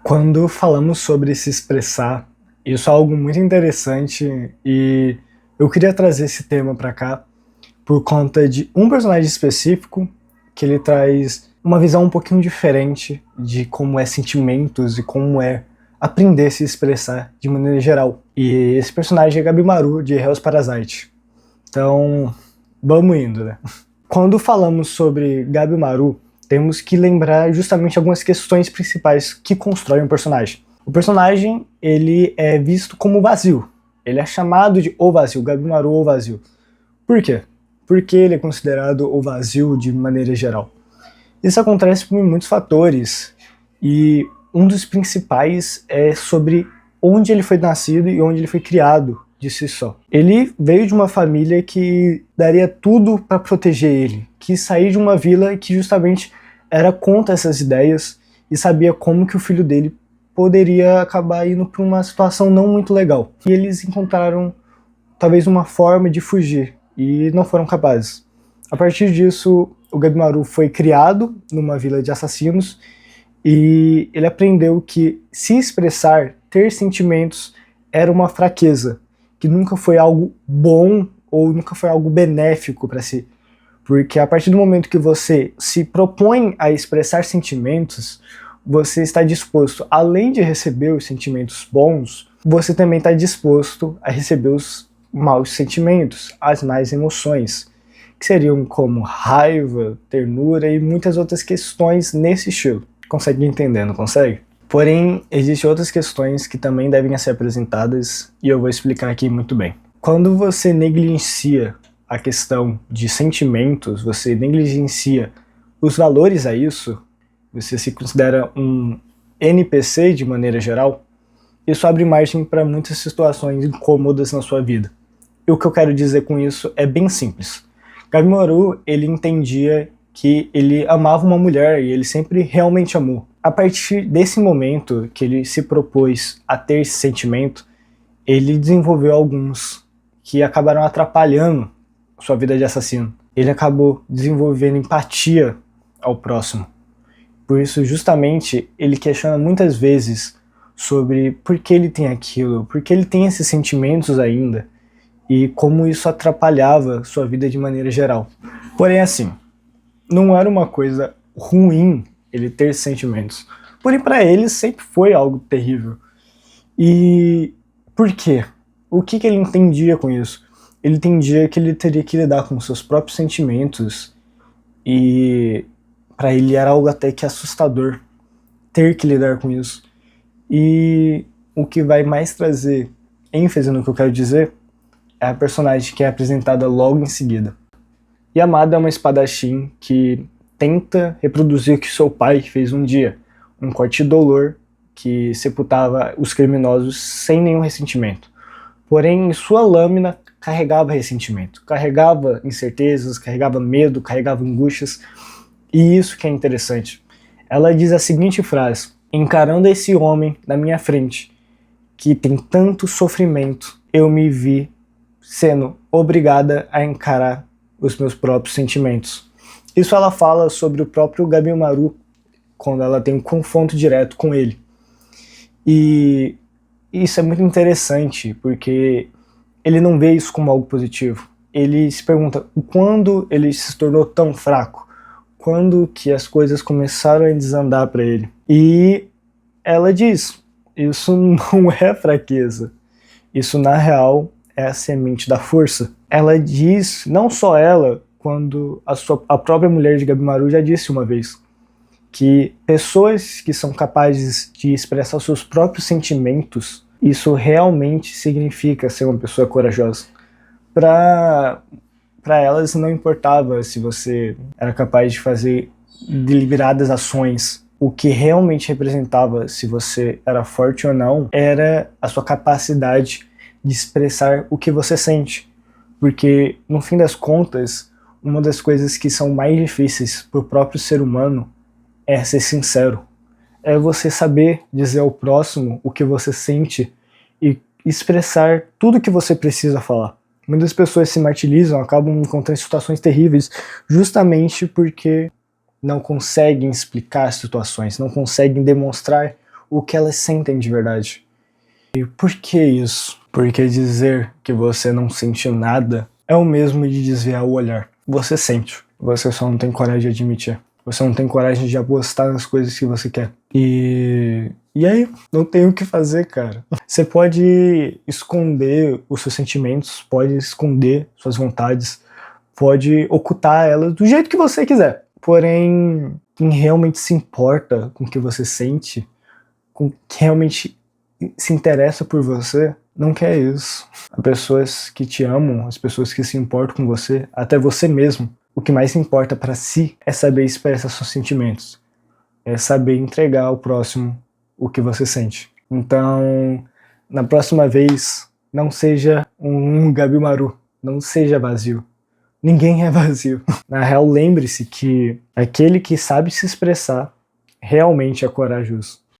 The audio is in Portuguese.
Quando falamos sobre se expressar, isso é algo muito interessante e eu queria trazer esse tema para cá por conta de um personagem específico que ele traz uma visão um pouquinho diferente de como é sentimentos e como é aprender a se expressar de maneira geral. E esse personagem é Gabimaru, de Hell's Parasite. Então, vamos indo, né? Quando falamos sobre Gabimaru, temos que lembrar justamente algumas questões principais que constroem o personagem. O personagem, ele é visto como vazio. Ele é chamado de o vazio, Gabimaru o vazio. Por quê? Porque ele é considerado o vazio de maneira geral. Isso acontece por muitos fatores, e um dos principais é sobre onde ele foi nascido e onde ele foi criado de si só. Ele veio de uma família que daria tudo para proteger ele, quis sair de uma vila que justamente era contra essas ideias e sabia como que o filho dele poderia acabar indo para uma situação não muito legal. E eles encontraram talvez uma forma de fugir e não foram capazes. A partir disso, o Gabimaru foi criado numa vila de assassinos e ele aprendeu que se expressar, ter sentimentos, era uma fraqueza, que nunca foi algo bom ou nunca foi algo benéfico para si. Porque a partir do momento que você se propõe a expressar sentimentos, você está disposto, além de receber os sentimentos bons, você também está disposto a receber os maus sentimentos, as más emoções, que seriam como raiva, ternura e muitas outras questões nesse estilo. Consegue entender, não consegue? Porém, existem outras questões que também devem ser apresentadas e eu vou explicar aqui muito bem. Quando você negligencia a questão de sentimentos, você negligencia os valores a isso, você se considera um NPC de maneira geral, isso abre margem para muitas situações incômodas na sua vida. E o que eu quero dizer com isso é bem simples. Gabimaru, ele entendia que ele amava uma mulher e ele sempre realmente amou. A partir desse momento que ele se propôs a ter esse sentimento, ele desenvolveu alguns que acabaram atrapalhando sua vida de assassino. Ele acabou desenvolvendo empatia ao próximo. Por isso, justamente, ele questiona muitas vezes sobre por que ele tem aquilo, por que ele tem esses sentimentos ainda, e como isso atrapalhava sua vida de maneira geral. Porém, assim, não era uma coisa ruim ele ter sentimentos. Porém, para ele sempre foi algo terrível. E por quê? O que ele entendia com isso? Ele entendia que ele teria que lidar com seus próprios sentimentos e para ele era algo até que assustador ter que lidar com isso. E o que vai mais trazer ênfase no que eu quero dizer é a personagem que é apresentada logo em seguida. Yamada é uma espadachim que tenta reproduzir o que seu pai fez um dia, um corte dolor que sepultava os criminosos sem nenhum ressentimento. Porém, sua lâmina carregava ressentimento, carregava incertezas, carregava medo, carregava angústias, e isso que é interessante. Ela diz a seguinte frase: encarando esse homem na minha frente, que tem tanto sofrimento, eu me vi sendo obrigada a encarar os meus próprios sentimentos. Isso ela fala sobre o próprio Gabimaru, quando ela tem um confronto direto com ele. E isso é muito interessante, porque ele não vê isso como algo positivo. Ele se pergunta quando ele se tornou tão fraco, quando que as coisas começaram a desandar para ele. E ela diz, isso não é fraqueza, isso na real é a semente da força. Ela diz, não só ela, quando a própria mulher de Gabimaru já disse uma vez, que pessoas que são capazes de expressar seus próprios sentimentos, isso realmente significa ser uma pessoa corajosa. Para elas não importava se você era capaz de fazer deliberadas ações. O que realmente representava se você era forte ou não era a sua capacidade de expressar o que você sente. Porque, no fim das contas, uma das coisas que são mais difíceis para o próprio ser humano é ser sincero. É você saber dizer ao próximo o que você sente e expressar tudo o que você precisa falar. Muitas pessoas se martirizam, acabam encontrando situações terríveis justamente porque não conseguem explicar situações, não conseguem demonstrar o que elas sentem de verdade. E por que isso? Porque dizer que você não sente nada é o mesmo de desviar o olhar. Você sente, você só não tem coragem de admitir. Você não tem coragem de apostar nas coisas que você quer. E aí, não tem o que fazer, cara. Você pode esconder os seus sentimentos, pode esconder suas vontades, pode ocultar elas do jeito que você quiser. Porém, quem realmente se importa com o que você sente, com quem realmente se interessa por você, não quer isso. As pessoas que te amam, as pessoas que se importam com você, até você mesmo, o que mais importa para si é saber expressar seus sentimentos. É saber entregar ao próximo o que você sente. Então, na próxima vez, não seja um Gabimaru, não seja vazio. Ninguém é vazio. Na real, lembre-se que aquele que sabe se expressar realmente é corajoso.